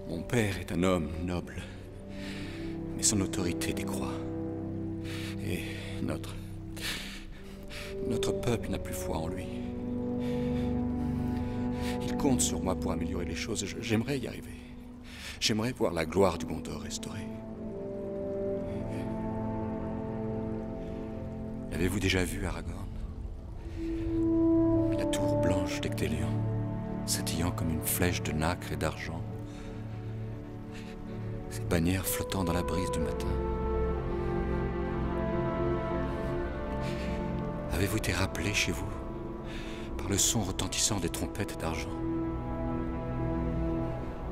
Mon père est un homme noble, mais son autorité décroît. Et notre peuple n'a plus foi en lui. Il compte sur moi pour améliorer les choses. J'aimerais y arriver. J'aimerais voir la gloire du Gondor restaurée. L'avez-vous déjà vu, Aragorn? La tour blanche d'Ectelion, scintillant comme une flèche de nacre et d'argent. Ses bannières flottant dans la brise du matin. Avez-vous été rappelé chez vous par le son retentissant des trompettes d'argent?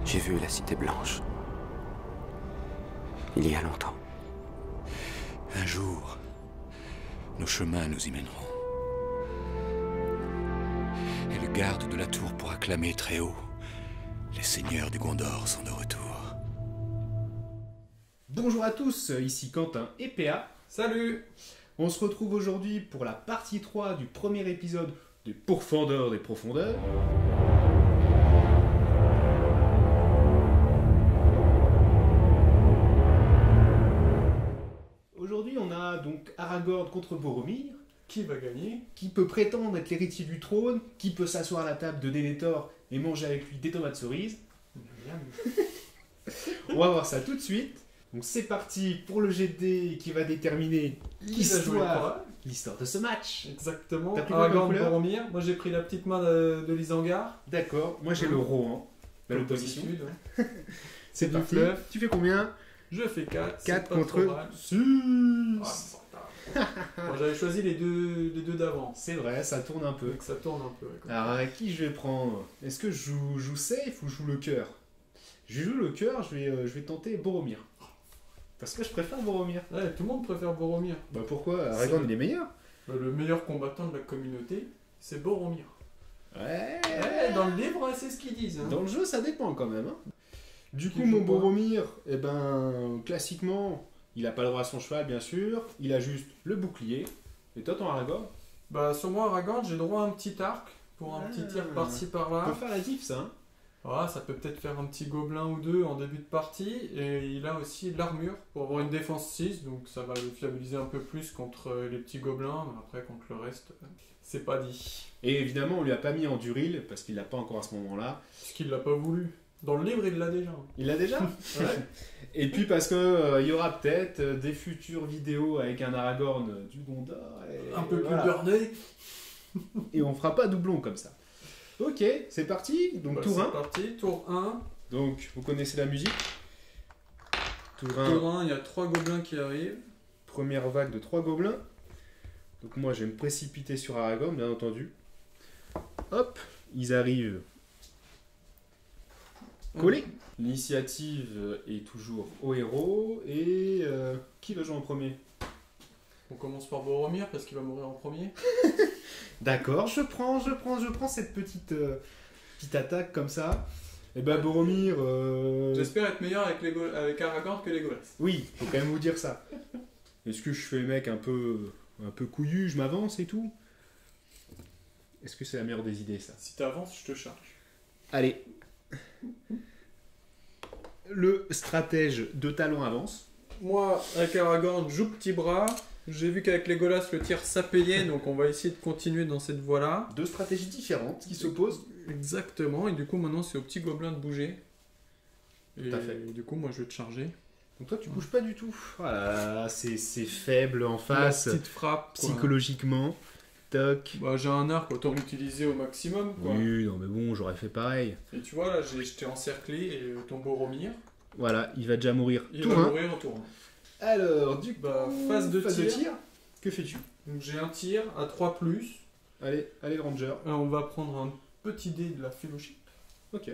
J'ai vu la Cité Blanche. Il y a longtemps. Un jour, nos chemins nous y mèneront. Et le garde de la tour pourra clamer très haut. Les seigneurs du Gondor sont de retour. Bonjour à tous, ici Quentin et PA. Salut! On se retrouve aujourd'hui pour la partie 3 du premier épisode de Pourfendeur des Profondeurs. Aujourd'hui, on a donc Aragorn contre Boromir. Qui va gagner? Qui peut prétendre être l'héritier du trône, qui peut s'asseoir à la table de Denethor et manger avec lui des tomates cerises. On va voir ça tout de suite. Donc c'est parti pour le jet de dés qui va déterminer l'histoire de ce match. Exactement. T'as pris quoi comme Aragorn, couleur? Boromir. Moi j'ai pris la petite main de Lysangar. D'accord, moi j'ai le Rohan, dans l'opposition. Ouais. C'est le parti. fleuve. Tu fais combien? Je fais 4. 4 contre 6. Moi j'avais choisi les deux d'avant. C'est vrai, ça tourne un peu. Donc ça tourne un peu. Ouais, Alors à qui je vais prendre? Est-ce que je joue safe ou je joue le cœur? Je joue le cœur, je vais tenter Boromir. Parce que je préfère Boromir. Ouais, tout le monde préfère Boromir. Bah pourquoi? Aragorn il est meilleur. Le meilleur combattant de la communauté, c'est Boromir. Ouais. Ouais, dans le livre, c'est ce qu'ils disent. Hein. Dans le jeu, ça dépend quand même. Hein. Du coup, Qui joue mon quoi? Boromir, eh ben, classiquement, il a pas le droit à son cheval, bien sûr. Il a juste le bouclier. Et toi, ton Aragorn? Bah sur moi, Aragorn, j'ai droit à un petit arc pour un petit tir par-ci On par-là. peut faire la diff, ça. Hein. Voilà, ça peut peut-être faire un petit gobelin ou deux en début de partie. Et il a aussi de l'armure pour avoir une défense 6. Donc ça va le fiabiliser un peu plus contre les petits gobelins. Mais après, contre le reste, c'est pas dit. Et évidemment, on lui a pas mis en duril, parce qu'il l'a pas encore à ce moment-là. Puisqu'il l'a pas voulu. Dans le livre, il l'a déjà. Il l'a déjà. Ouais. Et puis parce que il y aura peut-être des futures vidéos avec un Aragorn du Gondor. Et Un peu plus voilà. burné. Et on fera pas doublon comme ça. Ok, c'est parti. Donc Bah, tour 1. c'est parti, tour 1. Donc vous connaissez la musique. Tour 1. Tour 1, il y a 3 gobelins qui arrivent. Première vague de 3 gobelins. Donc moi je vais me précipiter sur Aragorn, bien entendu. Hop, ils arrivent collés. L'initiative est toujours au héros. Et qui va jouer en premier? On commence par Boromir parce qu'il va mourir en premier. D'accord, je prends cette petite attaque comme ça. Et ben Boromir... J'espère être meilleur avec Aragorn que Legolas. Oui, faut quand même vous dire ça. Est-ce que je fais le mec un peu couillu, je m'avance et tout? Est-ce que c'est la meilleure des idées, ça? Si t'avances, je te charge. Allez. Le stratège de talon avance. Moi, avec Aragorn, joue petit bras. J'ai vu qu'avec Legolas, le tir ça payait, donc on va essayer de continuer dans cette voie-là. Deux stratégies différentes qui s'opposent. Exactement, et du coup maintenant c'est au petit gobelin de bouger. Et Tout à fait. du coup moi je vais te charger. Donc toi tu bouges pas du tout. Voilà, c'est faible en face, La petite frappe. Quoi. psychologiquement. Toc. Bah, j'ai un arc, autant l'utiliser au maximum. Quoi. Oui, non mais bon, j'aurais fait pareil. Et tu vois là, je t'ai encerclé et ton Boromir, Voilà, il va déjà mourir. il Tour va 1. mourir au tour 1. Alors, du coup, Bah, phase de tir. Que fais-tu? Donc j'ai un tir à 3+. Allez, le ranger. On va prendre un petit dé de la fellowship. Ok.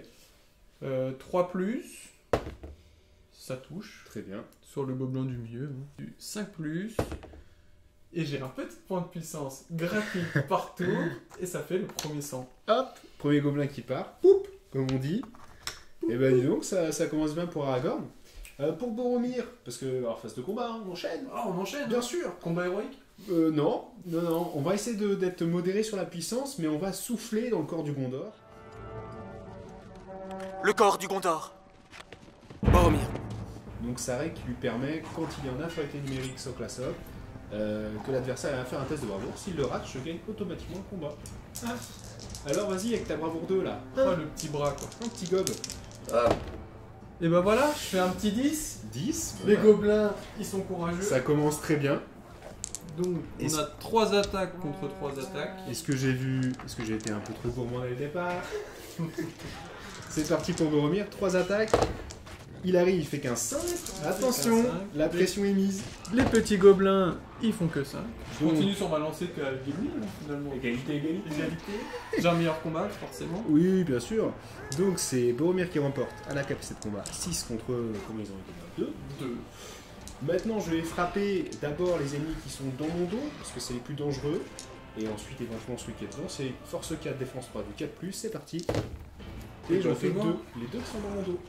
3+. Ça touche. Très bien. Sur le gobelin du milieu. Hein. 5+. Et j'ai un petit point de puissance gratuit partout. Et ça fait le premier sang. Hop, premier gobelin qui part. Poup, comme on dit. Et ben dis donc, ça commence bien pour Aragorn. Pour Boromir, parce que, alors phase de combat, hein, on enchaîne. Ah, on enchaîne. Bien sûr. Combat héroïque. Non. On va essayer d'être modéré sur la puissance, mais on va souffler dans le corps du Gondor. Le corps du Gondor. Donc c'est un règle qui lui permet, quand il est en infériorité numérique sur classe up, que l'adversaire va faire un test de bravoure. S'il le rate, je gagne automatiquement le combat. Ah. Alors vas-y avec ta bravoure 2 là. Oh, le petit bras quoi. Un petit gob. Et bah voilà, je fais un petit 10. 10. Les voilà. gobelins, ils sont courageux. Ça commence très bien. Donc on a 3 attaques contre 3 attaques. Est-ce que j'ai été un peu trop gourmand dès le départ? C'est parti pour Boromir, 3 attaques. Il arrive, il fait qu'un 5. Attention, qu'un 5. la pression est mise. Les petits gobelins, ils font que 5. Je Donc- continue sur ma lancée qu'à Gimli, finalement. Égalité. Égalité. J'ai un meilleur combat, forcément. Oui, bien sûr. Donc c'est Boromir qui remporte à la capacité de combat 6 contre combien ils ont été 2. 2. Maintenant, je vais frapper d'abord les ennemis qui sont dans mon dos, parce que c'est les plus dangereux. Et ensuite, éventuellement, celui qui est devant, c'est force 4, défense 3 du 4+, c'est parti. Et j'en fais 2. Les 2 sont dans mon dos.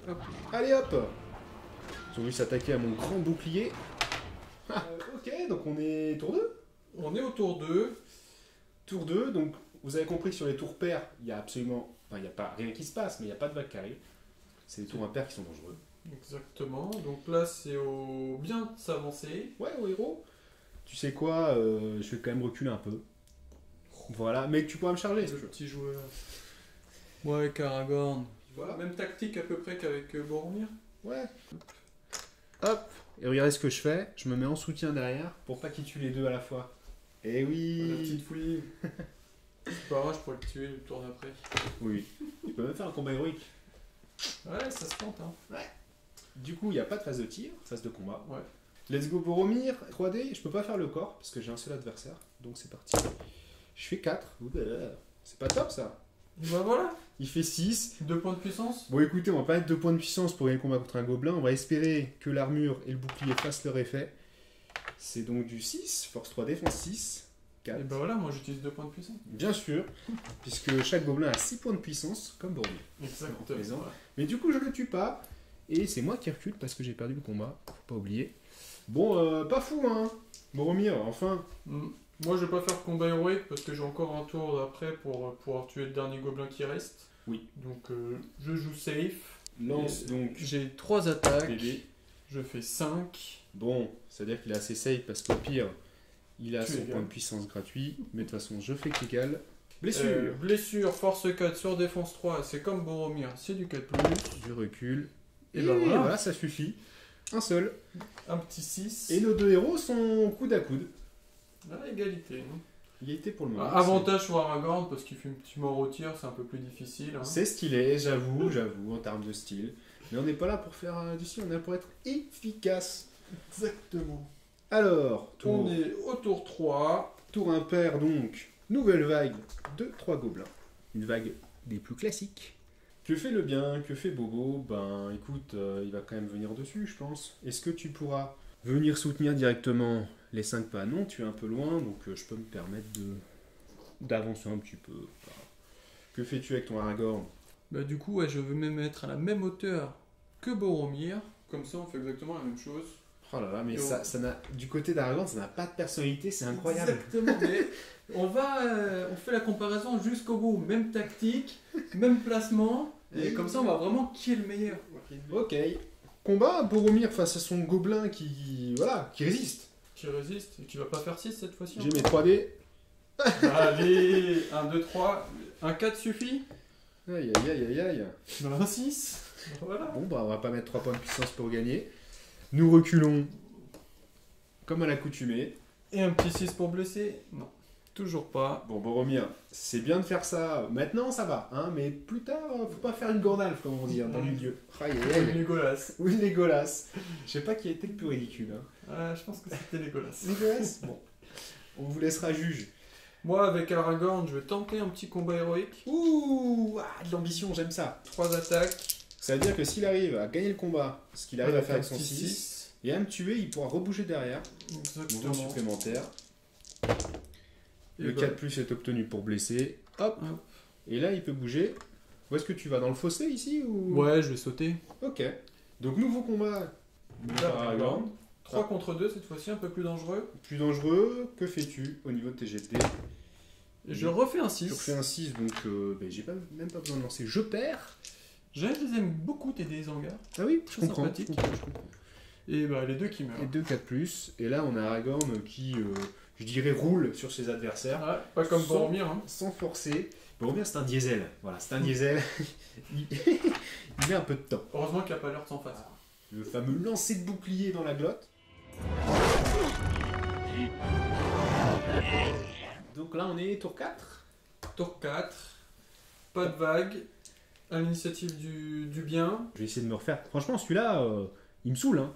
Hop. Allez hop. Ils ont vu s'attaquer à mon grand bouclier. Ah, ok, donc on est tour 2. On est au tour 2. Tour 2, donc vous avez compris que sur les tours pairs, il y a absolument... Enfin, il n'y a pas rien qui se passe, mais il n'y a pas de vague qui arrive. C'est les tours impairs qui sont dangereux. Exactement. Donc là, c'est au bien de s'avancer. Ouais, au héros. Tu sais quoi, je vais quand même reculer un peu. Voilà, mais tu pourras me charger si Le tu veux. petit joueur. Ouais, Karagorn. Voilà. Même tactique à peu près qu'avec Boromir. Ouais. Hop. Et regardez ce que je fais. Je me mets en soutien derrière pour pas qu'il tue les deux à la fois. Eh oui. La petite fouille. C'est pas grave, je pourrais le tuer le tour d'après. Oui. Tu peux même faire un combat héroïque. Ouais, ça se tente, hein. Du coup, il n'y a pas de phase de tir, phase de combat. Ouais. Let's go Boromir. 3D, je peux pas faire le corps parce que j'ai un seul adversaire. Donc c'est parti. Je fais 4. C'est pas top ça. Bah voilà. Il fait 6. 2 points de puissance. Bon écoutez, on va pas mettre 2 points de puissance pour gagner le combat contre un gobelin. On va espérer que l'armure et le bouclier fassent leur effet. C'est donc du 6. Force 3, défense 6. 4. Et bah voilà, moi j'utilise 2 points de puissance. Bien sûr, puisque chaque gobelin a 6 points de puissance, comme Boromir. Exactement. Ouais. Mais du coup, je le tue pas. Et c'est moi qui recule parce que j'ai perdu le combat. Faut pas oublier. Bon, pas fou, hein. Boromir, enfin. Moi je vais pas faire combat héroïque parce que j'ai encore un tour d'après pour pouvoir tuer le dernier gobelin qui reste. Oui. Donc je joue safe. Lance donc. J'ai 3 attaques. PV. Je fais 5. Bon, c'est-à-dire qu'il est assez safe parce qu'au pire, il a Tu son égales. point de puissance gratuit. Mais de toute façon, je fais qu'égal. Blessure. Blessure, force 4 sur défense 3, c'est comme Boromir, c'est du 4+. Je recule. Et Et ben voilà. voilà, ça suffit. Un seul. Un petit 6. Et nos deux héros sont coude à coude. Ah, égalité. hein. Égalité pour le moment. Avantage sur Aragorn parce qu'il fait un petit mort au tir, c'est un peu plus difficile. hein. C'est stylé, j'avoue, en termes de style. Mais on n'est pas là pour faire du style, on est là pour être efficace. Exactement. Alors, On est au tour 3. tour impair donc. Nouvelle vague de 3 gobelins. Une vague des plus classiques. Que fait le bien, que fait Bobo? Ben écoute, il va quand même venir dessus, je pense. Est-ce que tu pourras venir soutenir directement les 5 pas? Non, tu es un peu loin, donc je peux me permettre d'avancer un petit peu. Voilà. Que fais-tu avec ton Aragorn? Bah du coup, ouais, je veux me mettre à la même hauteur que Boromir. Comme ça, on fait exactement la même chose. Oh là là, mais Et ça n'a, du côté d'Aragorn, ça n'a pas de personnalité, c'est incroyable. Exactement, mais on fait la comparaison jusqu'au bout. Même tactique, même placement. Et comme ça, on va vraiment qui est le meilleur. Ok. Combat Boromir face à son gobelin qui résiste. Qui résiste et qui va pas faire 6 cette fois-ci. J'ai mes 3D. Allez, 1, 2, 3. Un 4 suffit. Aïe aïe aïe aïe aïe. Un 6. Voilà. Bon bah on va pas mettre 3 points de puissance pour gagner. Nous reculons comme à l'accoutumée. Et un petit 6 pour blesser. Non, toujours pas. Bon Boromir, c'est bien de faire ça. Maintenant ça va, hein, mais plus tard, faut pas faire une Gandalf comme on dit hein, dans le milieu. Aïe aïe aïe. Legolas. Oui Legolas. Je sais pas qui a été le plus ridicule. Hein. Je pense que c'était Legolas. Legolas. Bon. On vous laissera juge. Moi, avec Aragorn, je vais tenter un petit combat héroïque. Ouh, de l'ambition, j'aime ça. 3 attaques. Ça veut dire que s'il arrive à gagner le combat, ce qu'il arrive à faire avec son petit 6, et à me tuer, il pourra rebouger derrière. Exactement. Mouvement supplémentaire. Et Le bah, 4+ est obtenu pour blesser. Hop. Hop. Et là, il peut bouger. Où est-ce que tu vas? Dans le fossé ici ou... Ouais, je vais sauter. Ok. Donc, nouveau combat. Aragorn. 3 contre 2 cette fois-ci, un peu plus dangereux. Plus dangereux. Que fais-tu au niveau de tes GT? Et je refais un 6. Tu refais un 6, donc j'ai même pas besoin de lancer. Je perds. Je les aime beaucoup tes dés hangars. Ah oui, je Très comprends. sympathique. Je comprends. Et bah les deux qui meurent. Et 2 4+. Et là, on a Aragorn qui, je dirais, roule sur ses adversaires. Ouais, pas comme Sans- Boromir. Hein. Sans forcer. Boromir, c'est un diesel. Voilà, c'est un diesel. il... il met un peu de temps. Heureusement qu'il a pas l'air de s'en face. Le fameux lancer de bouclier dans la glotte. Donc là, on est tour 4. Tour 4. Pas de vague. À l'initiative du bien. Je vais essayer de me refaire. Franchement, celui-là, il me saoule. Hein.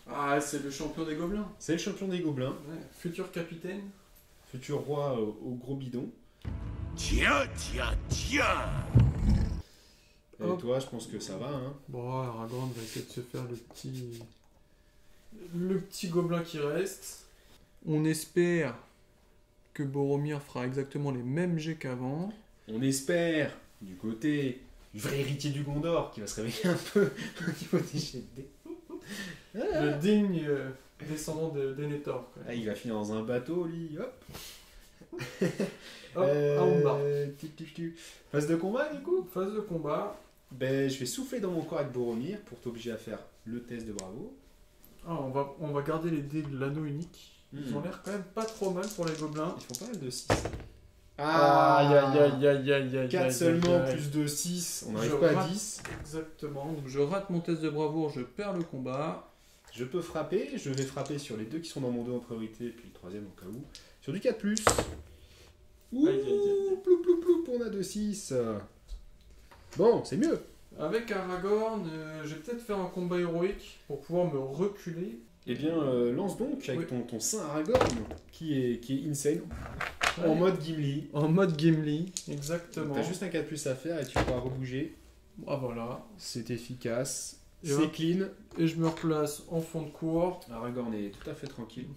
Ah, c'est le champion des gobelins. C'est le champion des gobelins. Ouais, futur capitaine. Futur roi au gros bidon. Tiens, tiens, tiens. Et Hop. toi, je pense que ça va. Hein. Bon, Aragorn va essayer de se faire le petit gobelin qui reste. On espère que Boromir fera exactement les mêmes jets qu'avant. On espère, du côté du vrai héritier du Gondor, qui va se réveiller un peu au niveau des jets de dés. Le digne descendant d'Enethor. Ah, il va finir dans un bateau, lui. Hop. Hop, à Umbar. Phase de combat, du coup. Phase de combat. Ben, je vais souffler dans mon corps avec Boromir pour t'obliger à faire le test de bravo. Ah, on va garder les dés de l'anneau unique. Ils ont l'air quand même pas trop mal pour les gobelins. Ils font pas mal de 6. Aïe aïe aïe aïe aïe. 4 seulement, plus de 6. On n'arrive pas à 10. Exactement. Donc je rate mon test de bravoure, je perds le combat. Je peux frapper. Je vais frapper sur les deux qui sont dans mon dos en priorité, puis le troisième au cas où. Sur du 4+. Ouh, Aïe, aïe, aïe. ploup, ploup, ploup, on a 2-6. Bon, c'est mieux. Avec Aragorn, je vais peut-être faire un combat héroïque pour pouvoir me reculer. Eh bien, lance donc avec Oui. ton saint Aragorn, qui est insane, en Ouais. mode Gimli. En mode Gimli, exactement. T'as juste un 4+ à faire et tu pourras rebouger. Ah voilà. C'est efficace, Et c'est hop. clean. Et je me replace en fond de cours, Aragorn est tout à fait tranquille.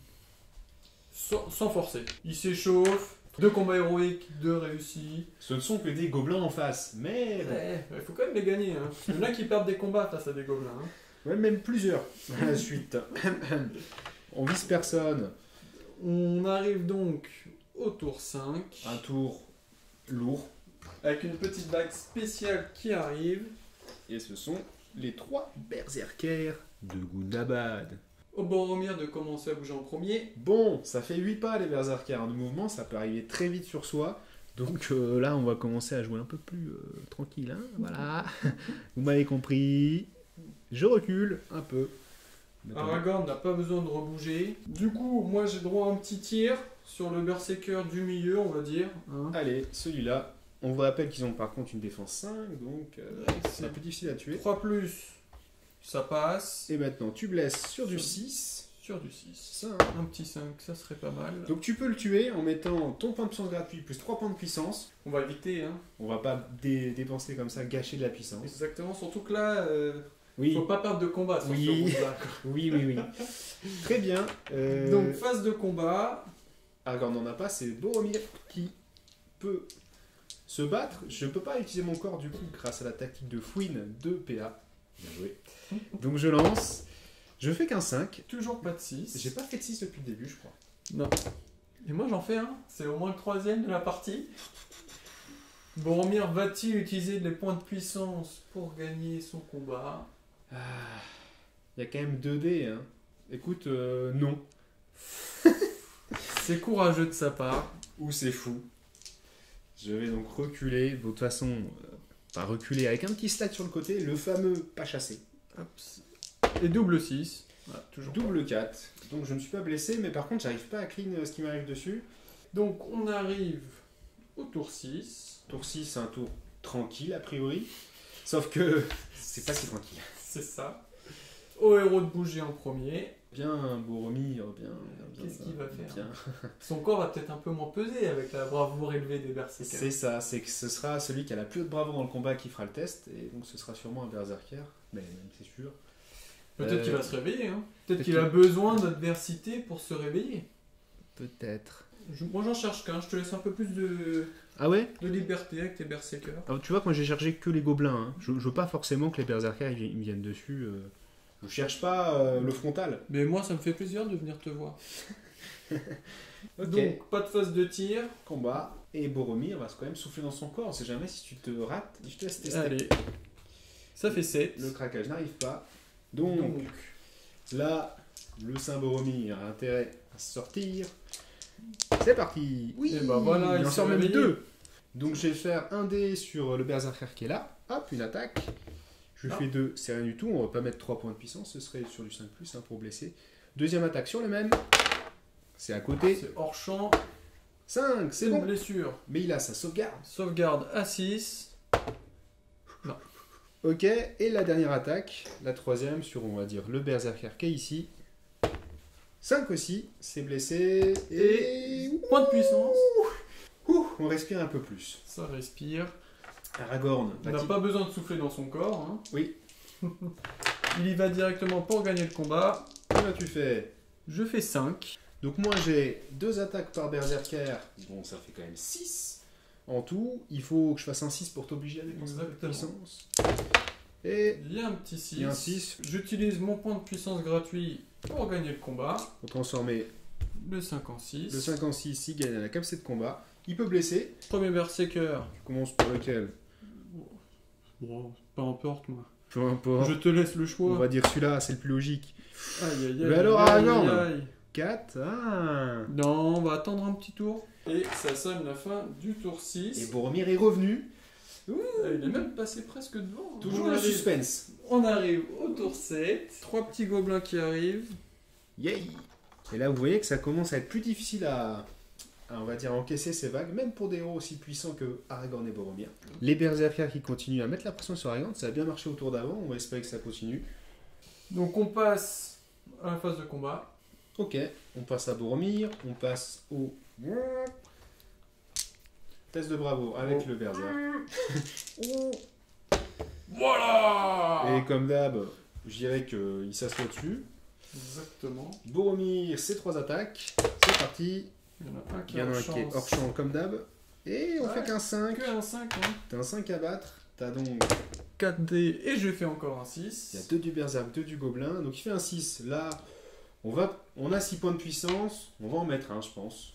sans forcer. Il s'échauffe. 2 combats héroïques, 2 réussis. Ce ne sont que des gobelins en face, mais bon. Il faut quand même les gagner. Hein. Il y en a qui perdent des combats face à des gobelins. Hein. Ouais, même plusieurs à la suite. On vise personne. On arrive donc au tour 5. Un tour lourd. Avec une petite vague spéciale qui arrive. Et ce sont les 3 berserkers de Gundabad. Au Boromir de commencer à bouger en premier. Bon, ça fait 8 pas les berserkers de mouvement, ça peut arriver très vite sur soi. Donc là, on va commencer à jouer un peu plus tranquille. Hein, voilà. Vous m'avez compris. Je recule un peu. Aragorn n'a pas besoin de rebouger. Du coup, moi j'ai droit à un petit tir sur le berserker du milieu, on va dire. Hein. Allez, celui-là. On vous rappelle qu'ils ont par contre une défense 5, donc c'est un peu difficile à tuer. 3+, ça passe. Et maintenant, tu blesses sur du 6. Sur du 6. Ça, hein. Un petit 5, ça serait pas mal. Donc tu peux le tuer en mettant ton point de puissance gratuit plus 3 points de puissance. On va éviter, hein. On va pas dépenser comme ça, gâcher de la puissance. Exactement, surtout que là, Oui, faut pas perdre de combat sur Oui. ce round-là, quoi. oui. Très bien. Donc, phase de combat. Aragorn n'en a pas, c'est Boromir qui peut se battre. Je peux pas utiliser mon corps du coup grâce à la tactique de Fouine de PA. Bien joué. Donc je lance. Je fais qu'un 5. Toujours pas de 6. J'ai pas fait de 6 depuis le début, je crois. Non. Et moi j'en fais un. C'est au moins le 3ème de la partie. Boromir va-t-il utiliser les points de puissance pour gagner son combat? Il y a quand même 2 dés. Hein. Écoute, non. C'est courageux de sa part. Ou c'est fou. Je vais donc reculer. De toute façon, pas reculer avec un petit stat sur le côté, le fameux pas chassé. Hop. Et double 6. Voilà, toujours. Double 4. Donc je ne suis pas blessé, mais par contre, j'arrive pas à clean ce qui m'arrive dessus. Donc on arrive au tour 6. Tour 6, c'est un tour tranquille a priori. Sauf que c'est pas si tranquille. C'est ça. Au héros de bouger en premier. Bien, Boromir, bien. Qu'est-ce qu'il va faire bien. Son corps va peut-être un peu moins peser avec la bravoure élevée des berserkers. C'est ça, c'est que ce sera celui qui a la plus haute bravoure dans le combat qui fera le test, et donc ce sera sûrement un berserker, mais même c'est sûr. Peut-être qu'il va se réveiller. Hein. Peut-être peut-être qu'il a besoin d'adversité pour se réveiller. Peut-être. Moi j'en cherche qu'un. Je te laisse un peu plus de Ah ouais? liberté avec tes berserkers. Alors, tu vois que moi j'ai cherché que les gobelins, hein. Je veux pas forcément que les berserkers ils me viennent dessus. Je cherche pas le frontal. Mais moi ça me fait plaisir de venir te voir. Ok. Donc pas de phase de tir. Combat, et Boromir va quand même souffler dans son corps, on sait jamais si tu te rates, je te laisse tester. Allez. Ça fait 7. Le craquage n'arrive pas. Donc, Là, le Saint Boromir a intérêt à sortir. C'est parti. Oui, Et bah voilà, il en s'est sort même réveillé. 2. Donc je vais faire un dé sur le Berserker qui est là. Hop, une attaque. Je fais 2, c'est rien du tout. On va pas mettre 3 points de puissance, ce serait sur du 5+, hein, pour blesser. Deuxième attaque sur le même. C'est à côté. C'est hors champ, 5, c'est c'est une bon. blessure. Mais il a sa sauvegarde. Sauvegarde à 6. Ok, et la dernière attaque, la troisième sur, on va dire, le Berserker qui est ici. 5 aussi, c'est blessé. Et... Point de puissance. Ouh, on respire un peu plus. Ça respire. Aragorn, On n'a pas besoin de souffler dans son corps. Hein. Oui. Il y va directement pour gagner le combat. Combien tu fais? Je fais 5. Donc moi j'ai 2 attaques par Berserker, bon ça fait quand même 6 en tout. Il faut que je fasse un 6 pour t'obliger à dépenser de Exactement. puissance. Et Il y a un petit 6. il y a un 6 J'utilise mon point de puissance gratuit pour gagner le combat. pour transformer Le 5 en 6. le 5 en 6, il gagne à la capacité de combat. Il peut blesser. Premier berserker. Tu commences par lequel? Bon, peu importe moi. Peu importe. Je te laisse le choix. On va dire celui-là, c'est le plus logique. Aïe aïe aïe. Mais alors, aïe, Aragorn aïe, aïe. 4, ah. Non, on va attendre un petit tour. Et ça sonne la fin du tour 6. Et Boromir est revenu. Il est même passé presque devant. Toujours On le arrive- suspense. On arrive au tour 7. 3 petits gobelins qui arrivent. Yay. Et là, vous voyez que ça commence à être plus difficile on va dire, encaisser ces vagues, même pour des héros aussi puissants que Aragorn et Boromir. Les Berserkers qui continuent à mettre la pression sur Aragorn, ça a bien marché au tour d'avant, on va espérer que ça continue. Donc on passe à la phase de combat. Ok, on passe à Boromir, on passe au test de bravoure avec le Berserk. Voilà. Et comme d'hab, je dirais qu'il s'assoit dessus. Exactement. Boromir, ses 3 attaques, c'est parti. Il y en a un qui Il y en a un est qui est hors champ comme d'hab. Et on Ouais. fait qu'un 5. Que un 5, hein. T'as un 5 à battre, t'as donc 4D et je fais encore un il y a 6. 2 du Berserk, 2 du Gobelin, donc il fait un 6. Là, on a 6 points de puissance, on va en mettre un, je pense,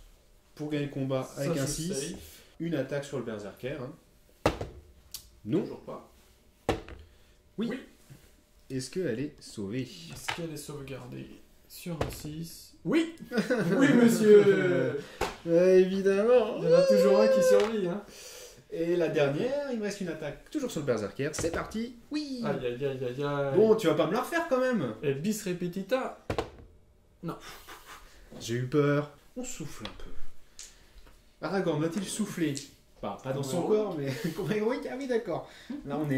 pour gagner le combat avec Ça, un c'est 6. safe. Une attaque sur le Berserker. Hein. Non. Toujours pas. Oui. Est-ce qu'elle est sauvée? Est-ce qu'elle est sauvegardée sur un 6? Oui. Oui, monsieur. Évidemment. Il y en a toujours un qui survit. Hein. Et la dernière, il me reste une attaque toujours sur le Berserker. C'est parti. Oui. Aïe aïe aïe aïe aïe. Bon, tu vas pas me la refaire quand même. Et bis repetita. J'ai eu peur. On souffle un peu. Aragorn va-t-il souffler? Pas dans son Non. corps, mais pour héroïque. Ah oui, d'accord. Là, on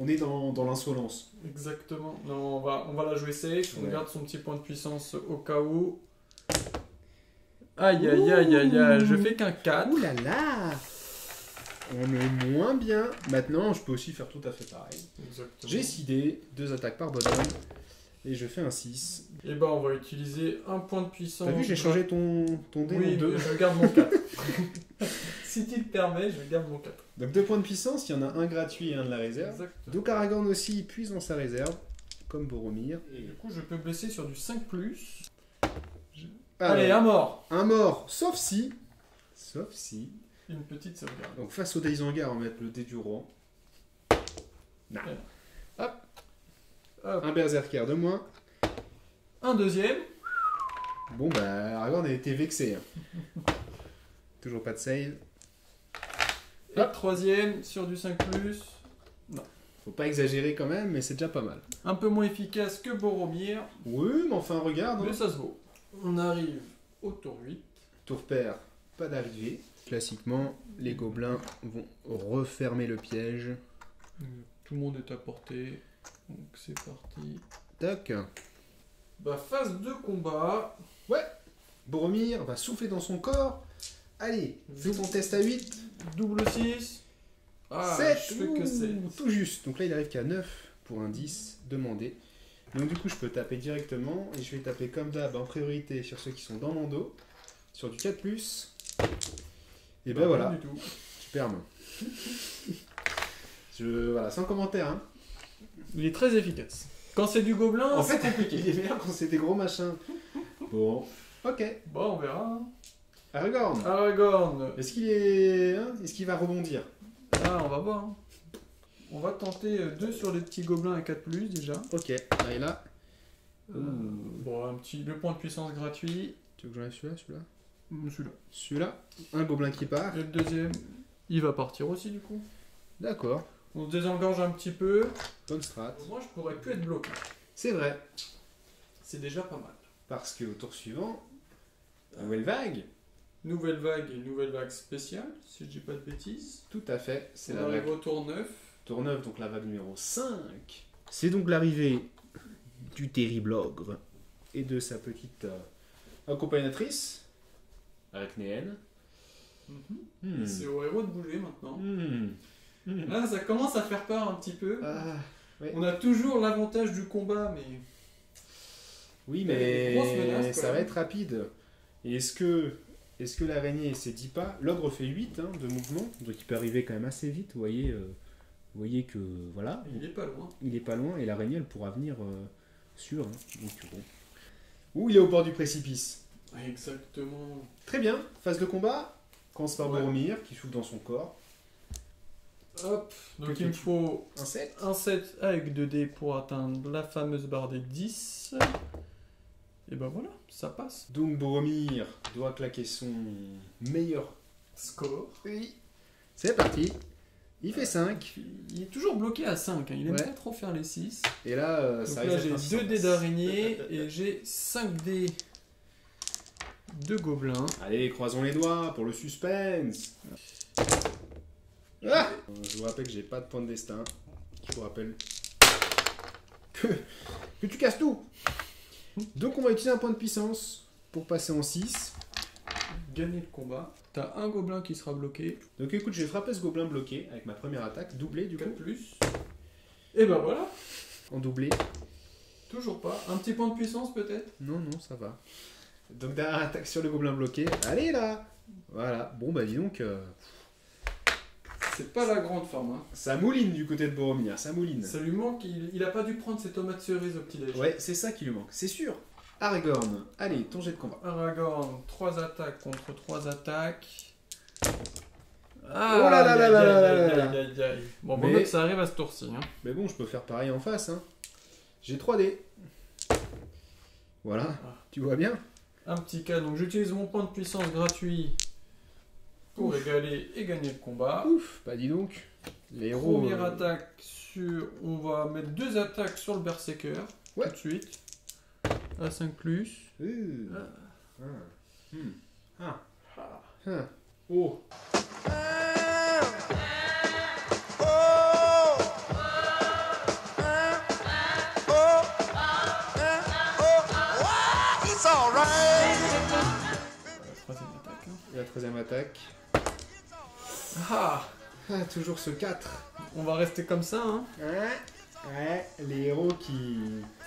est dans l'insolence. Exactement. Non, on va la jouer safe. On Ouais. garde son petit point de puissance au cas où. Aïe aïe aïe aïe aïe. Je fais qu'un 4. Ouh là là. On est moins bien. Maintenant, je peux aussi faire tout à fait pareil. Exactement. J'ai 6 dés, 2 attaques par bonhomme. Et je fais un 6. Et ben on va utiliser un point de puissance. T'as vu, j'ai changé ton dé Oui, en 2. mais je garde mon 4. Si tu le permets, je garde mon 4. Donc 2 points de puissance, il y en a un gratuit et un de la réserve. Exactement. Donc Aragorn aussi puise dans sa réserve, comme Boromir. Et du coup, je peux blesser sur du 5+. Alors, Allez, un mort. un mort, sauf si. Une petite sauvegarde. Donc face au Daisanga, on va mettre le dé du roi. Non. Hop. Un berserker de moins. Un deuxième. Bon bah Aragorn a été vexé. Hein. Toujours pas de save. Et troisième sur du 5+. Faut pas exagérer quand même, mais c'est déjà pas mal. Un peu moins efficace que Boromir, Oui, mais enfin regarde. mais Hein. ça se vaut. On arrive au tour 8. Tour pair, pas d'arrivée. Classiquement, les gobelins vont refermer le piège. Tout le monde est à portée. Donc c'est parti. Toc. Bah, phase de combat. Boromir va souffler dans son corps. Allez, fais ton test à 8. Double 6. Ah, 7. je fais que 7. Tout juste. Donc là, il arrive qu'à 9 pour un 10 demandé. Donc du coup, je peux taper directement. Et je vais taper comme d'hab en priorité sur ceux qui sont dans mon dos. Sur du 4+. Et ben voilà. Du tout. Superbe. Voilà, sans commentaire. Hein. Il est très efficace. Quand c'est du gobelin, En c'est fait, compliqué. il est meilleur quand c'est des gros machins. Bon, ok. Bon, on verra. hein. Aragorn. Aragorn. Est-ce qu'il est... hein, est-ce qu'il va rebondir? Ah, on va voir. hein. On va tenter 2 sur les petits gobelins à 4+, déjà. Ok, là et là. Bon, le point de puissance gratuit. Tu veux que j'enlève celui-là, Celui-là. Celui-là, un gobelin qui part. Et le deuxième, il va partir aussi du coup. D'accord, On se désengorge un petit peu. bonne strat. Moi, je pourrais plus être bloqué. C'est vrai, C'est déjà pas mal. parce qu'au tour suivant, nouvelle vague. Nouvelle vague et nouvelle vague spéciale, si je dis pas de bêtises. Tout à fait, c'est On la arrive vague au tour 9. tour 9, donc la vague numéro 5. C'est donc l'arrivée du terrible ogre et de sa petite accompagnatrice, Arachnéenne. C'est au héros de bouger maintenant. Hmm. Là, ça commence à faire peur un petit peu. Ah, ouais. On a toujours l'avantage du combat, mais Oui, Grosse menace, mais quand ça va même. être rapide. Et est-ce que l'araignée, c'est 10 pas? L'ogre fait 8 de mouvement, donc il peut arriver quand même assez vite. Vous voyez que voilà, il est pas loin. il est pas loin et l'araignée, elle pourra venir sûr. Donc bon. Ou il est au bord du précipice. Exactement. Très bien, phase de combat. Commence par Ouais. Boromir qui souffle dans son corps. Hop. Donc Que il me fais-tu? faut Un 7. un set avec 2 dés pour atteindre la fameuse barre des 10. Et ben voilà, ça passe. Donc Boromir doit claquer son meilleur. Score. Oui. C'est parti. Il fait 5. Il est toujours bloqué à 5, il aime Ouais. pas trop faire les 6. Et là, Donc ça là risque j'ai d'être un 2 dés 6. d'araignée et j'ai 5 dés de gobelins. Allez, croisons les doigts pour le suspense. Ah je vous rappelle que j'ai pas de point de destin. Je vous rappelle que tu casses tout. Donc on va utiliser un point de puissance pour passer en 6. Gagner le combat. T'as un gobelin qui sera bloqué. Donc écoute, je vais frapper ce gobelin bloqué avec ma première attaque, doublée du coup. 4 plus. Et ben voilà. En doublé. Toujours pas. Un petit point de puissance peut-être. Non, ça va. Donc dernière attaque sur le gobelin bloqué. Allez là. Voilà. Bon bah dis donc, C'est pas la grande forme. Hein. ça mouline du côté de Boromir, ça mouline. Ça lui manque, il a pas dû prendre ses tomates cerises au petit-déj. Ouais, c'est ça qui lui manque, c'est sûr. Aragorn, allez, ton jet de combat. Aragorn, 3 attaques contre 3 attaques. Oh là là là là là là là. Aïe. Bon, Mais- bon, que ça arrive à ce tour-ci. Hein. Mais bon, je peux faire pareil en face. Hein. J'ai 3D. Voilà, Ah. tu vois bien. Un petit cas, donc j'utilise mon point de puissance gratuit pour égaler et gagner le combat. Ouf, bah dis donc. Les héros. Première attaque sur. On va mettre 2 attaques sur le Berserker. Ouais. Tout de suite. À 5 plus. Oh. Troisième attaque. Hein. Et la troisième attaque. Ah, Ah, toujours ce 4. on va rester comme ça. Hein. Ouais, les héros qui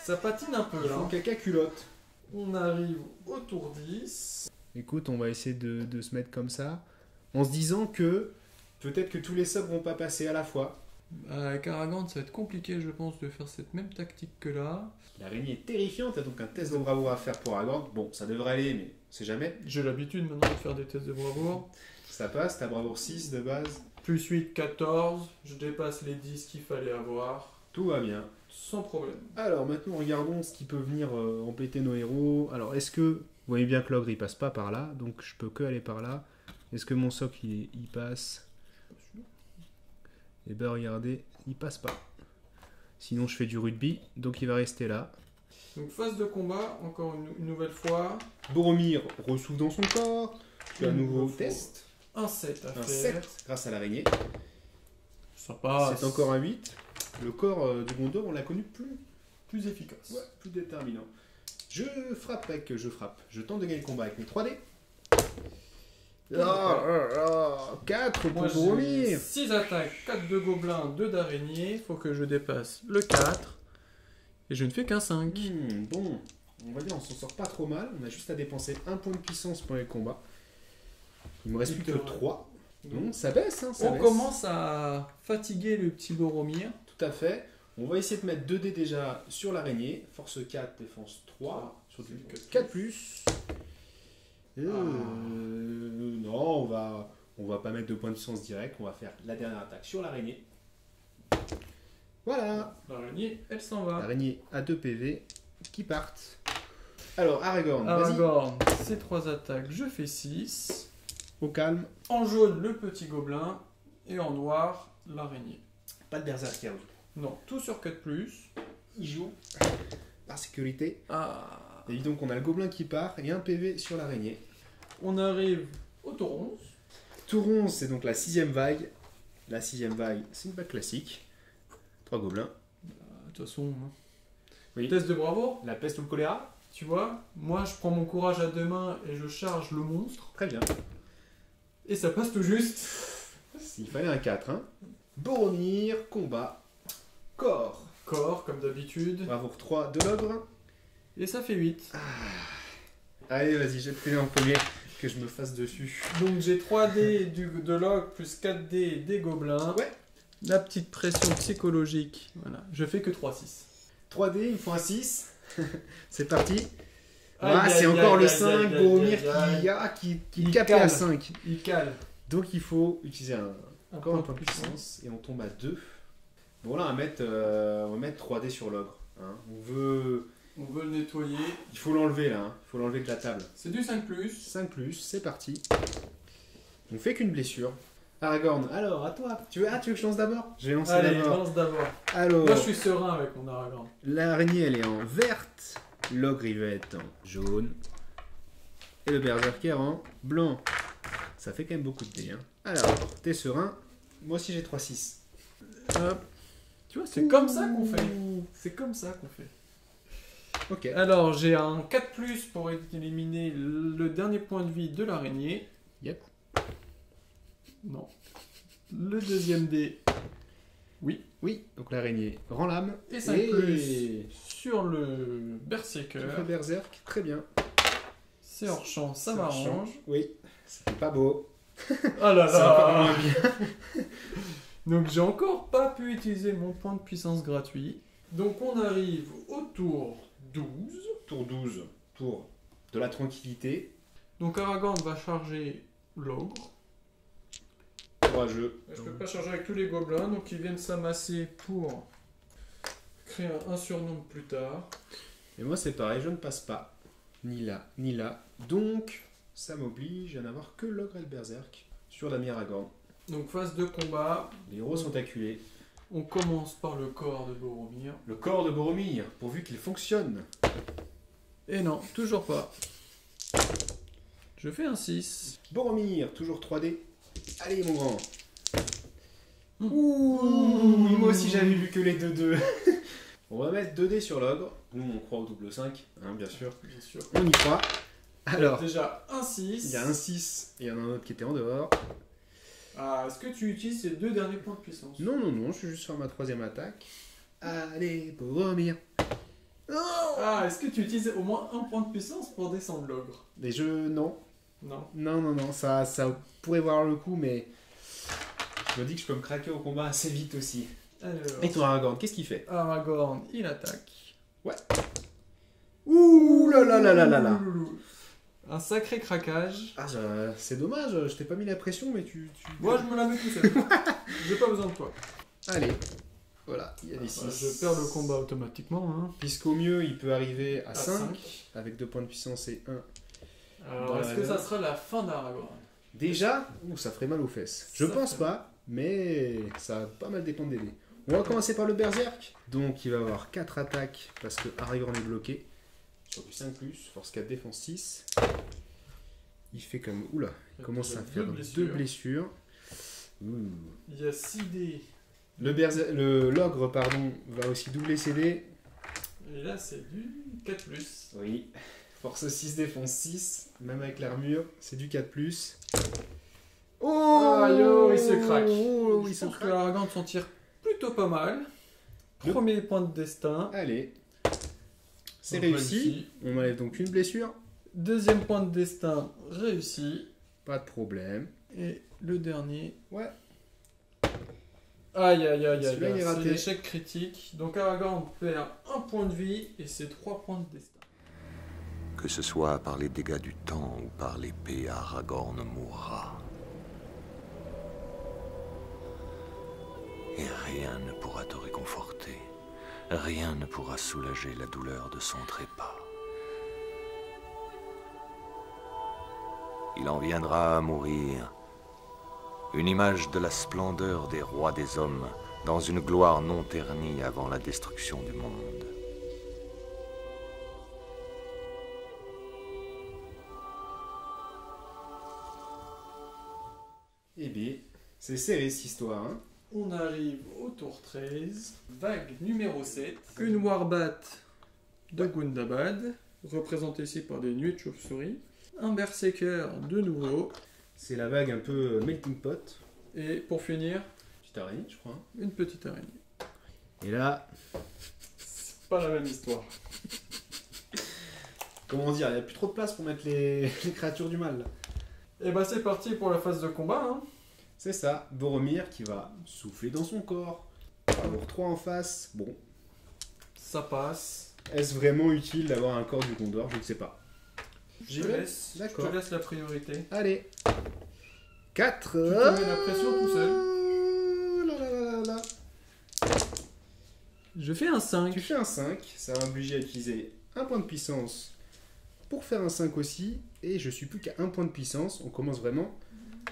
Ça patine un peu là. font caca culotte. On arrive au tour 10. Écoute, on va essayer de se mettre comme ça, en se disant que peut-être que tous les subs vont pas passer à la fois. Avec Aragorn, ça va être compliqué, je pense, de faire cette même tactique que là. L'araignée est terrifiante, il y a donc un test de bravoure à faire pour Aragorn. Bon, ça devrait aller, mais on sait jamais. J'ai l'habitude maintenant de faire des tests de bravoure. Ça passe, t'as bravoure 6 de base, Plus 8, 14. Je dépasse les 10 qu'il fallait avoir. tout va bien. Sans problème. Alors maintenant, regardons ce qui peut venir embêter nos héros. Alors, est-ce que... Vous voyez bien que l'ogre, il passe pas par là, donc je peux que aller par là. Est-ce que mon socle, il passe? Eh ben regardez, il passe pas. Sinon, je fais du rugby, donc il va rester là. Donc phase de combat, encore une nouvelle fois. Boromir ressouffle dans son corps. Tu as un Il nouveau me faut test. Un 7 à Un faire. 7 grâce à l'araignée. Ça passe. C'est encore un 8. Le corps du Gondor, on l'a connu Plus efficace. ouais, plus déterminant. Je frappe. Je tente de gagner le combat avec mes 3D. 4 pour Moi j'ai Boromir. 6 attaques, 4 de gobelins, 2 d'araignées. Faut que je dépasse le 4. Et je ne fais qu'un 5. Bon, on va dire on s'en sort pas trop mal. On a juste à dépenser un point de puissance pour les combats. Il me reste plus que 3. Donc ça baisse, hein, ça On baisse. commence à fatiguer le petit Boromir. Tout à fait. On va essayer de mettre 2 dés déjà sur l'araignée. Force 4, défense 3. Sur du 4 plus. Non, on va pas mettre de points de puissance direct. On va faire la dernière attaque sur l'araignée. Voilà. L'araignée, elle s'en va. L'araignée à 2 PV. qui partent. Alors, Aragorn, vas-y. Aragorn, ces 3 attaques, je fais 6. Au calme. En jaune, le petit gobelin. Et en noir, l'araignée. Pas de berserker. Non, tout sur 4+. Il joue. Par sécurité. Ah. Et donc, on a le gobelin qui part et un PV sur l'araignée. On arrive au tour 11. Tour 11, c'est donc la 6ème vague. La 6ème vague, c'est une vague classique. 3 gobelins. De toute façon, hein. Oui. Test de bravoure. La peste ou le choléra. Tu vois, moi je prends mon courage à 2 mains et je charge le monstre. Très bien. Et ça passe tout juste. Il fallait un 4. Hein. Boromir, combat, corps. Corps, comme d'habitude. Bravo 3 de l'ogre. Et ça fait 8. Allez, vas-y, jette-les en premier, que je me fasse dessus. Donc j'ai 3D de log plus 4D des gobelins. Ouais. La petite pression psychologique. Voilà, je fais que 3-6. 3D, il me faut un 6. C'est parti. Aïe, C'est aïe, encore aïe, le aïe, 5, aïe, Boromir aïe, aïe. qui Il capte à cale. 5. Il cale. Donc il faut utiliser encore un point de puissance. puissance et on tombe à 2. Bon là on va mettre 3D sur l'ogre. Hein. On veut le nettoyer. Il faut l'enlever là, hein. Il faut l'enlever de la table. C'est du 5+. 5+, c'est parti. On fait qu'une blessure. Aragorn, alors à toi. Tu veux que je lance d'abord? Je vais lancer Allez, d'abord. lance d'abord. Alors, Moi je suis serein avec mon Aragorn. l'araignée elle est en verte, l'ogre il va être en jaune, et le berserker en blanc. Ça fait quand même beaucoup de dés. Hein. Alors, t'es serein. Moi aussi j'ai 3-6. Hop. Tu vois, c'est comme ça qu'on fait. C'est comme ça qu'on fait. Ok. Alors, j'ai un 4+, pour éliminer le dernier point de vie de l'araignée. Yep. Non. Le deuxième dé. Oui. Oui, donc l'araignée rend l'âme. Et 5+ sur le berserker. Le berserk, très bien. C'est hors champ, ça C'est hors m'arrange. Oui, c'était pas beau. Ah là C'est encore là. moins bien. Donc j'ai encore pas pu utiliser mon point de puissance gratuit. Donc on arrive au tour 12. Tour 12, tour de la tranquillité. Donc Aragorn va charger l'ogre. 3 jeux. Je peux pas charger avec tous les gobelins, donc ils viennent s'amasser pour créer un surnombre plus tard. Et moi c'est pareil, je ne passe pas. Ni là, ni là. Donc, ça m'oblige à n'avoir que l'ogre et le berserk sur l'ami Aragorn. Donc phase de combat, Les héros sont acculés. on commence par le corps de Boromir. Le corps de Boromir, pourvu qu'il fonctionne. Et non, toujours pas. Je fais un 6. Boromir, toujours 3D. Allez mon grand. Ouh, Moi aussi j'avais vu que les 2-2. On va mettre 2D sur l'ogre. Nous on croit au double 5, hein, bien sûr. Bien sûr. On y croit. Alors, Déjà un 6. il y a un 6 et il y en a un autre qui était en dehors. Ah, est-ce que tu utilises ces 2 derniers points de puissance? Non, non, non, je suis juste sur ma 3ème attaque. Allez, Boromir. Ah, est-ce que tu utilises au moins un point de puissance pour descendre l'ogre? Mais non. Non. Non, non, non, ça pourrait voir le coup, mais je me dis que je peux me craquer au combat assez vite aussi. Alors, Et toi, Aragorn, qu'est-ce qu'il fait? Aragorn, il attaque. Ouais. Ouh là là là là là là. Un sacré craquage. Ah, c'est dommage, je t'ai pas mis la pression, mais tu... Moi, je me la mets tout seul. J'ai pas besoin de toi. Allez, voilà, il y a des 6. Je perds le combat automatiquement. Hein. Puisqu'au mieux, il peut arriver à 5, 5. avec 2 points de puissance et 1. Alors, Dans est-ce la que ça valeur. sera la fin d'Aragorn? Déjà, ça ferait mal aux fesses. Je Ça pense fait- pas, mais ça va pas mal dépendre des dés. On va commencer par le berserk. Donc il va avoir 4 attaques parce que Aragorn est bloqué. Sur du 5+, force 4, défense 6. Il fait comme... Oula, il commence à faire 2 blessures. Ouh. Il y a 6 dés. L'ogre, pardon, va aussi doubler ses dés. Et là, c'est du 4+. Oui. Force 6, défense 6. Même avec l'armure, c'est du 4+. Oh, Ah, yo, il se craque. Oh, il Je se pense que craque. Aragorn s'en tire plutôt pas mal. Premier point de destin. Allez. C'est Donc, réussi. On enlève donc une blessure. Deuxième point de destin réussi. Pas de problème. Et le dernier. Ouais. Aïe aïe aïe aïe, Celui-là, il est c'est raté. l'échec critique. Donc Aragorn perd un point de vie et ses 3 points de destin. Que ce soit par les dégâts du temps ou par l'épée, Aragorn mourra. Et rien ne pourra te réconforter. rien ne pourra soulager la douleur de son trépas. Il en viendra à mourir, une image de la splendeur des rois des hommes, dans une gloire non ternie avant la destruction du monde. Eh bien, c'est serré cette histoire, hein. On arrive au tour 13, vague numéro 7, une Warbat de Gundabad, représentée ici par des nuées de chauve-souris, un Berserker de nouveau, C'est la vague un peu melting pot. et pour finir, Petite araignée, je crois. une petite araignée. Et là, C'est pas la même histoire. comment dire, il n'y a plus trop de place pour mettre les créatures du mal. Et bah c'est parti pour la phase de combat, hein. C'est ça, Boromir qui va souffler dans son corps. Avoir 3 en face. Bon, Ça passe. est-ce vraiment utile d'avoir un corps du Gondor? Je ne sais pas. Je te laisse, D'accord. je te laisse la priorité. Allez. 4. Tu te mets la pression tout seul. Je fais un 5. Tu fais un 5, ça va m'obliger à utiliser un point de puissance pour faire un 5 aussi. Et je suis plus qu'à un point de puissance. On commence vraiment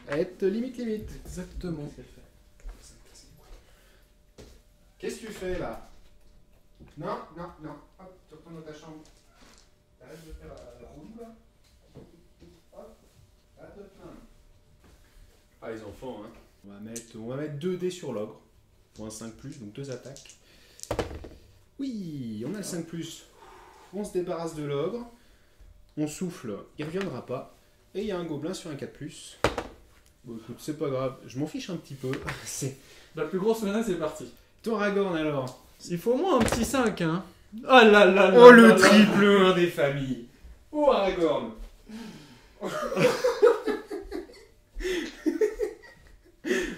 à être limite. Exactement. Qu'est-ce que tu fais là? Non. Hop, tu retournes dans ta chambre. Arrête de faire la roue là. Hop, arrête de te plaindre. Ah les enfants, hein. On va mettre 2 dés sur l'ogre. Pour un 5+, donc 2 attaques. Oui, on a le 5+. On se débarrasse de l'ogre. On souffle, il reviendra pas. Et il y a un gobelin sur un 4+. Bon écoute, c'est pas grave, je m'en fiche un petit peu. C'est... La plus grosse menace est partie. Ton Aragorn alors. Il faut au moins un petit 5, hein. Ah là là là. Oh là le là. triple 1 des familles. Oh Aragorn.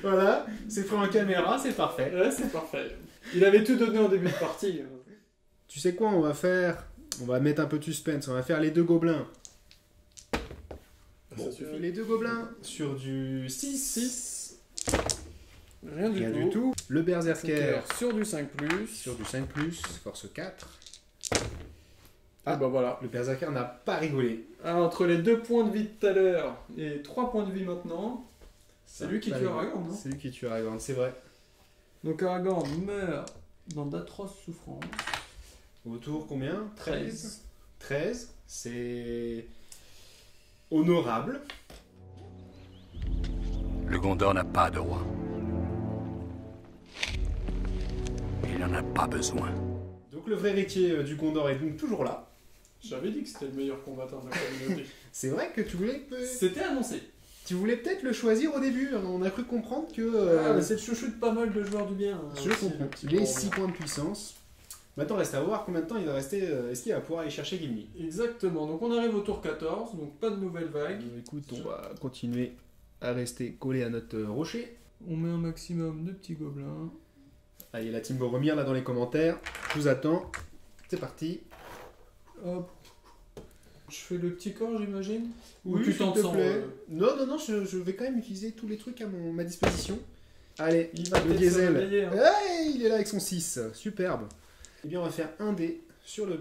Voilà, c'est pris en caméra, c'est parfait. Ouais, c'est parfait. Il avait tout donné en début de partie. Tu sais quoi, on va faire... On va mettre un peu de suspense, on va faire les 2 gobelins. Ça suffit. Les 2 gobelins sur du 6. Rien du Rien tout. du tout. Le berserker Sur du 5+. sur du 5+, force 4. Ah bah voilà. Le berserker n'a pas rigolé. Ah, entre les 2 points de vie de tout à l'heure et 3 points de vie maintenant, c'est Ça lui qui pas tue rigolé. Aragorn, non? C'est lui qui tue Aragorn, c'est vrai. Donc Aragorn meurt dans d'atroces souffrances. Autour combien? 13. 13, c'est honorable. Le Gondor n'a pas de roi. Il n'en a pas besoin. Donc le vrai héritier du Gondor est donc toujours là. J'avais dit que c'était le meilleur combattant de la communauté. C'est vrai que tu voulais C'était annoncé. peut-être le choisir au début. On a cru comprendre que... Ah, mais c'est le chouchou de pas mal de joueurs du bien. hein, je aussi, comprends. le petit Il est Boromir. 6 points de puissance. Maintenant, reste à voir combien de temps il va rester. Est-ce qu'il va pouvoir aller chercher Gimli? Exactement, donc on arrive au tour 14, donc pas de nouvelle vague. Écoute, on va continuer à rester collé à notre rocher. On met un maximum de petits gobelins. Allez, la team Boromir là dans les commentaires. Je vous attends. C'est parti. Hop. Je fais le petit corps, j'imagine. Ou Oui, tu s'il t'en te sens, plaît. Non, je vais quand même utiliser tous les trucs à ma disposition. Allez, Il va le peut-être se diesel. réveiller, hein. Ouais, il est là avec son 6. Superbe. Eh bien, on va faire un dé sur le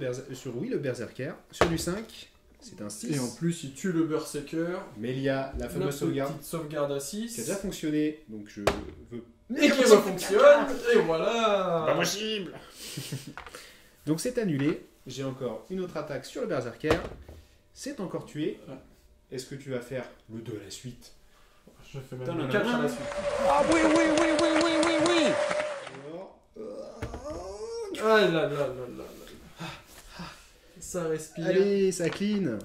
berserker. Sur du 5, c'est un 6. Et en plus, il tue le Berserker. Mais il y a la La fameuse sauvegarde petite sauvegarde à 6. qui a déjà fonctionné. Donc je veux... Et qui refonctionne. Et voilà. Pas possible. Donc c'est annulé. J'ai encore une autre attaque sur le berserker. C'est encore tué. Ouais. Est-ce que tu vas faire le 2 à la suite? Je fais même Tadam. le 4 à la suite. Ah oui, oui, oui, oui, oui, oui, oui. Alors, Ah là là là là là. Ça respire. allez, ça clean.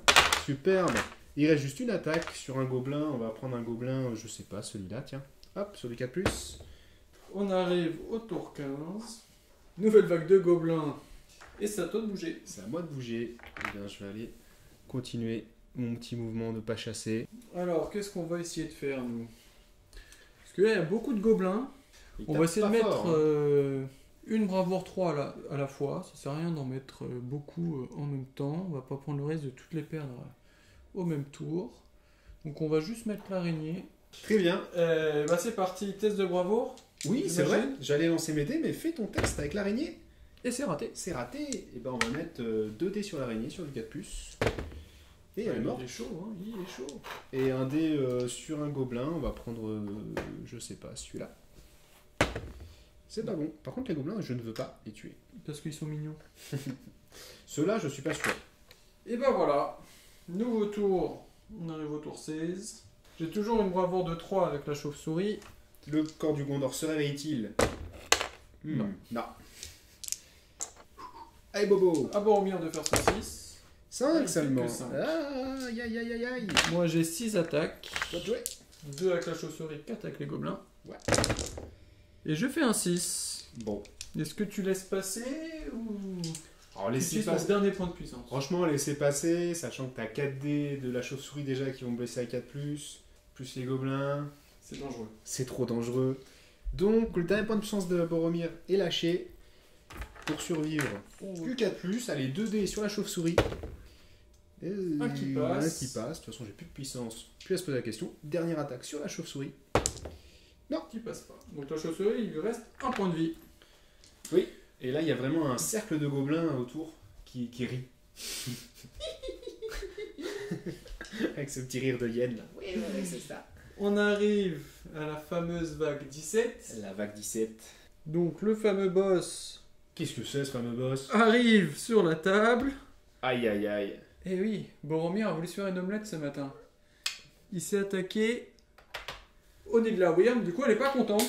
Superbe. Il reste juste une attaque sur un gobelin. On va prendre un gobelin, je sais pas, celui-là, tiens. Hop, sur du 4+. On arrive au tour 15. Nouvelle vague de gobelins. Et c'est à toi de bouger. C'est à moi de bouger. Eh bien, je vais aller continuer mon petit mouvement de pas chasser. Alors, qu'est-ce qu'on va essayer de faire, nous? Parce qu'il y a beaucoup de gobelins. Il On tape va essayer de pas mettre fort, hein. une bravoure 3 à la fois. Ça sert à rien d'en mettre beaucoup en même temps. On va pas prendre le risque de toutes les perdre au même tour. Donc on va juste mettre l'araignée. Très bien. Bah c'est parti, test de bravoure. Oui, c'est vrai. J'imagine. J'allais lancer mes dés, mais fais ton test avec l'araignée. Et c'est raté. C'est raté. Et ben on va mettre 2 dés sur l'araignée, sur du 4+. Et elle est morte. Il est chaud, hein, il est chaud. Et un dé sur un gobelin, on va prendre, je sais pas, celui-là. C'est pas bon. Par contre, les gobelins, je ne veux pas les tuer. Parce qu'ils sont mignons. Ceux-là, je suis pas sûr. Et ben voilà. Nouveau tour. On arrive au tour 16. J'ai toujours une bravoure de 3 avec la chauve-souris. Le corps du Gondor se réveille-t-il? Non. Non. Allez, Bobo. À Boromir de faire son 6. 5 seulement. que cinq. Ah, aïe, aïe, aïe, aïe, aïe. Moi j'ai 6 attaques. Toi de jouer. 2 avec la chauve-souris, 4 avec les gobelins. Ouais. Et je fais un 6. Bon. Est-ce que tu laisses passer ou Alors, tu laissez utilises ton passer. dernier point de puissance? Franchement, laissez passer, sachant que t'as 4 dés de la chauve-souris déjà qui vont blesser à 4+, plus les gobelins. C'est dangereux. C'est trop dangereux. Donc, le dernier point de puissance de Boromir est lâché. Pour survivre, plus 4+, allez, 2 dés sur la chauve-souris. Un qui passe. Un qui passe. De toute façon, j'ai plus de puissance. Puis à se poser la question. Dernière attaque sur la chauve-souris. Qui passe pas. Donc la chauve-souris, il lui reste un point de vie. Oui. Et là, il y a vraiment un cercle de gobelins autour qui rit. Avec ce petit rire de hyène là. Oui, c'est ça. On arrive à la fameuse vague 17. La vague 17. Donc le fameux boss Qu'est-ce que c'est ce fameux boss? arrive sur la table. Aïe aïe aïe. Eh oui, Boromir a voulu se faire une omelette ce matin. Il s'est attaqué au nez de la Wyrm, du coup elle est pas contente.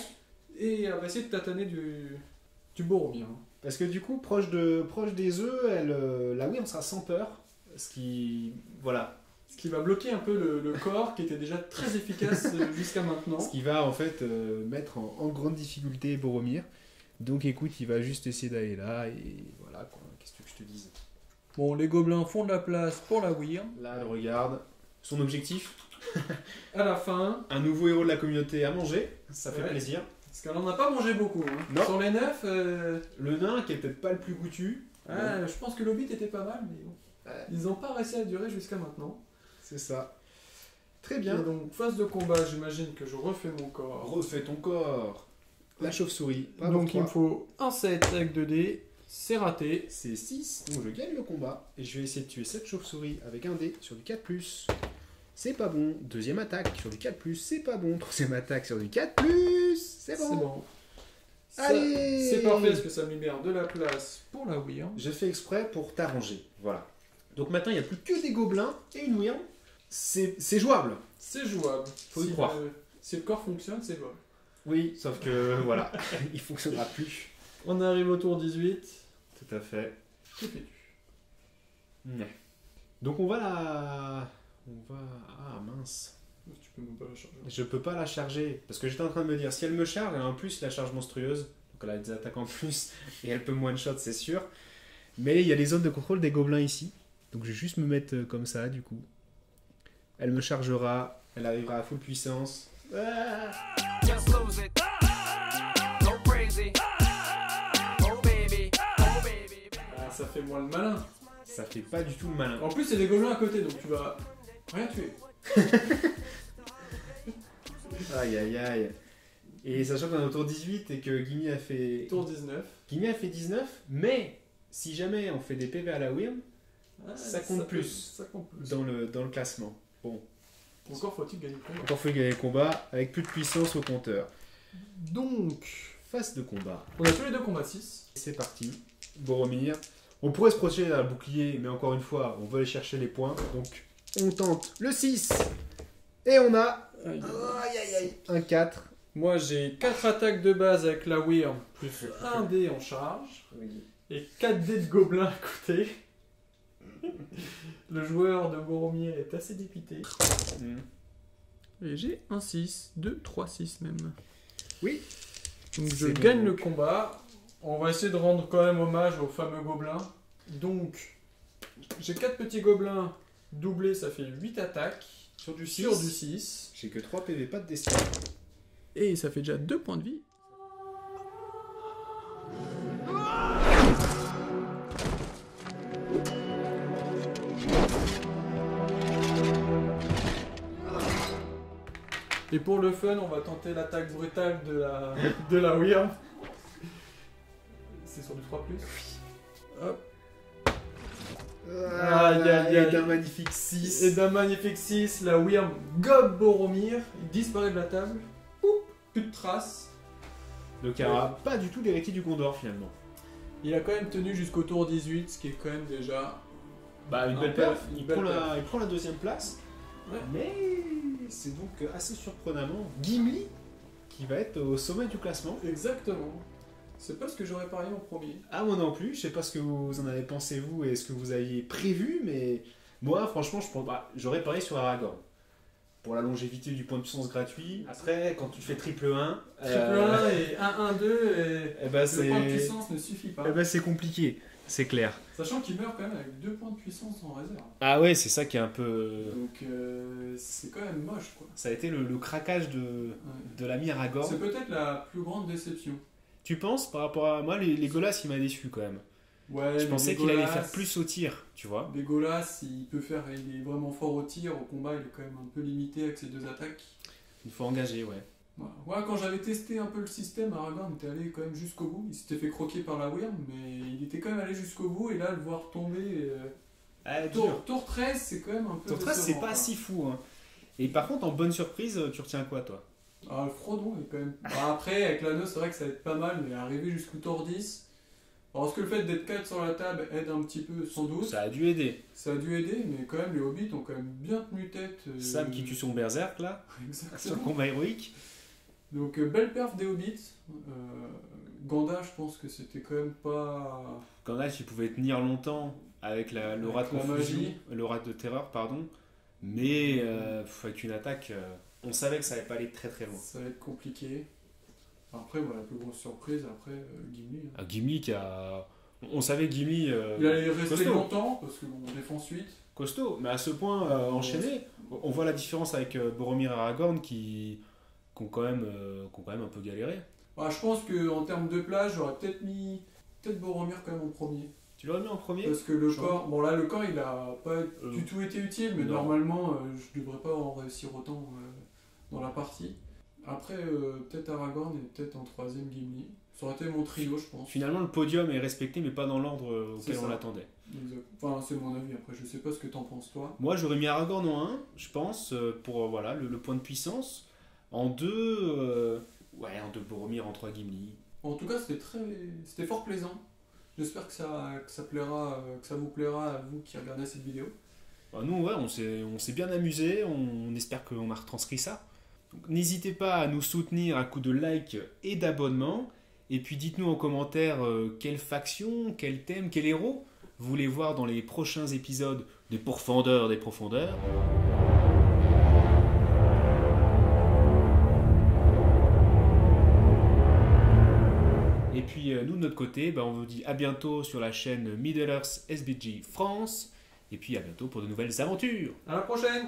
Et elle va essayer de tataner du Boromir. Parce que du coup, proche des œufs, la Wyrm sera sans peur. Ce qui... Voilà. Ce qui va bloquer un peu le corps qui était déjà très efficace jusqu'à maintenant. Ce qui va en fait mettre en grande difficulté Boromir. Donc écoute, il va juste essayer d'aller là et voilà quoi. Qu'est-ce que je te dise? Bon, les gobelins font de la place pour la Wyrm. Là, elle regarde. Son objectif, À la fin, un nouveau héros de la communauté à manger. Ça fait Ouais. plaisir. parce qu'elle en a pas mangé beaucoup. Hein. Non. Sur les 9, Le nain qui est peut-être pas le plus goûtu. je pense que l'Hobbit était pas mal, mais bon. Ouais. Ils n'ont pas réussi à durer jusqu'à maintenant. C'est ça. Très Et bien. donc, phase de combat, j'imagine que je refais mon corps. Refais ton corps. La chauve-souris. Pas Donc, il me pour toi. faut un 7 avec 2 dés. C'est raté. C'est 6, donc je gagne le combat. Et je vais essayer de tuer cette chauve-souris avec un dé sur du 4+. C'est pas bon. Deuxième attaque sur du 4+. C'est pas bon. Troisième attaque sur du 4+. C'est bon. C'est bon. Allez. C'est parfait parce que ça me libère de la place pour la Wyrm. J'ai fait exprès pour t'arranger. Voilà. Donc maintenant, il n'y a plus que des gobelins et une Wyrm. C'est jouable. C'est jouable. Faut y croire. Si le corps fonctionne, c'est jouable. Oui, sauf que voilà, il fonctionnera plus. On arrive au tour 18. Tout à fait. Que fais-tu? Ouais. Donc on va la... Ah mince. Tu peux même pas la charger. Je peux pas la charger. Parce que j'étais en train de me dire, si elle me charge, elle a en plus la charge monstrueuse. Donc elle a des attaques en plus. Et elle peut me one-shot, c'est sûr. Mais il y a les zones de contrôle des gobelins ici. Donc je vais juste me mettre comme ça, du coup. Elle me chargera. Elle arrivera à full puissance. Ah. Just lose it. Go crazy. Oh baby, oh baby. Ah, ça fait moins le malin. Ça fait pas du tout le malin. En plus, c'est des gobelins à côté, donc tu vas rien tuer. Aïe aïe aïe. Et sachant qu'on est au tour 18 et que Gimli a fait... Tour 19. Gimli a fait 19, mais si jamais on fait des PV à la Wyrm, Ah, Ça compte plus. Ça compte plus. dans le classement. Bon, Encore faut-il gagner le combat. encore faut gagner le combat avec plus de puissance au compteur. Donc, Phase de combat. on a tous les deux combat 6. C'est parti. Boromir. On pourrait se projeter à la bouclier, mais encore une fois, on veut aller chercher les points. Donc, on tente le 6. Et on a Aïe. aïe, aïe, aïe, un 4. Moi, j'ai 4 attaques de base avec la Wyrm, plus 1 dé en charge, et 4 dés de gobelins à côté. Le joueur de Boromir est assez dépité. Et j'ai un 6, 2, 3, 6 même. Oui. Donc je C'est gagne bon. le combat. On va essayer de rendre quand même hommage aux fameux gobelins. Donc, j'ai 4 petits gobelins doublés, ça fait 8 attaques. Sur du 6. Sur du 6. J'ai que 3 PV, pas de destin. Et ça fait déjà 2 points de vie. Et pour le fun, on va tenter l'attaque brutale de la Wyrm. C'est sur du 3+. Hop. Aïe, aïe, aïe. d'un magnifique 6. Et d'un magnifique 6, la Wyrm gobe Boromir, il disparaît de la table. Poup, plus de traces. Donc il n'y aura pas du tout l'héritier du Gondor finalement. Il a quand même tenu jusqu'au tour 18, ce qui est quand même déjà... Bah une Un belle peu, perf. une Il belle prend la deuxième place. Ouais. Mais c'est donc assez surprenamment Gimli qui va être au sommet du classement. Exactement. C'est pas ce que j'aurais parié en premier. Ah moi non plus, je sais pas ce que vous en avez pensé vous et ce que vous aviez prévu, mais moi franchement j'aurais parié sur Aragorn. Pour la longévité du point de puissance gratuit. Après, quand tu fais triple 1, Triple 1 et 1-1-2 et ben, le point de puissance ne suffit pas. c'est compliqué, c'est clair. Sachant qu'il meurt quand même avec 2 points de puissance en réserve. Ah ouais, c'est ça qui est un peu... Donc c'est quand même moche quoi. Ça a été le craquage de l'ami Aragorn. C'est peut-être la plus grande déception. Tu penses par rapport à moi, les Legolas il m'a déçu quand même. Ouais, Je mais pensais qu'il allait Legolas- faire plus au tir, tu vois. Legolas, il est vraiment fort au tir, au combat il est quand même un peu limité avec ses 2 attaques. Il faut engager, ouais. Voilà. Ouais, quand j'avais testé un peu le système, Aragorn était allé quand même jusqu'au bout. Il s'était fait croquer par la Wyrm, mais il était quand même allé jusqu'au bout et là le voir tomber... Tour 13, c'est quand même un peu Tour 13 c'est décevant, pas quoi. si fou. Hein. Et par contre, en bonne surprise, tu retiens quoi toi? Ah, le Frodon est quand même... Bah, après, avec l'anneau, c'est vrai que ça va être pas mal, mais arriver jusqu'au tour 10... Alors, est-ce que le fait d'être 4 sur la table aide un petit peu? Sans doute. Ça a dû aider. Ça a dû aider, mais quand même, les Hobbits ont quand même bien tenu tête. Sam qui tue son berserk là, sur le Exactement. combat héroïque. Donc, belle perf des Hobbits. Ganda, je pense que c'était quand même pas... Gandalf il pouvait tenir longtemps avec le rat de Avec la confusion, magie. le rat de terreur, pardon. Mais avec une attaque, on savait que ça allait pas aller très très loin. Ça va être compliqué. Après, voilà, la plus grosse surprise, après, Gimli. Hein. Ah, Gimli qui a... On savait Gimli... Il allait rester costaud. longtemps, parce que bon, défense 8. Costaud, mais à ce point enchaîné, on voit la différence avec Boromir et Aragorn qui ont quand même un peu galéré. Bah, je pense qu'en termes de plage, j'aurais peut-être mis Boromir quand même en premier. Tu l'aurais mis en premier? Parce que le Genre. corps, bon là le corps il a pas du tout été utile, mais non. normalement je devrais pas en réussir autant dans la partie. Après peut-être Aragorn et peut-être en troisième Gimli. Ça aurait été mon trio je pense. Finalement, le podium est respecté, mais pas dans l'ordre C'est auquel on ça. l'attendait. Exact. Enfin c'est mon avis, après je sais pas ce que t'en penses toi. Moi, j'aurais mis Aragorn en 1, je pense, pour voilà, le point de puissance. En 2, en 2 Boromir, en 3 Gimli. En tout cas c'était fort plaisant. J'espère que ça plaira, que ça vous plaira à vous qui regardez cette vidéo. Bah, nous, ouais, on s'est bien amusé, on espère qu'on a retranscrit ça. Donc, n'hésitez pas à nous soutenir à coup de like et d'abonnement. Et puis dites-nous en commentaire quelle faction, quel thème, quel héros vous voulez voir dans les prochains épisodes des Pourfendeurs des Profondeurs. Et puis nous de notre côté, on vous dit à bientôt sur la chaîne Middle Earth SBG France. Et puis à bientôt pour de nouvelles aventures. À la prochaine!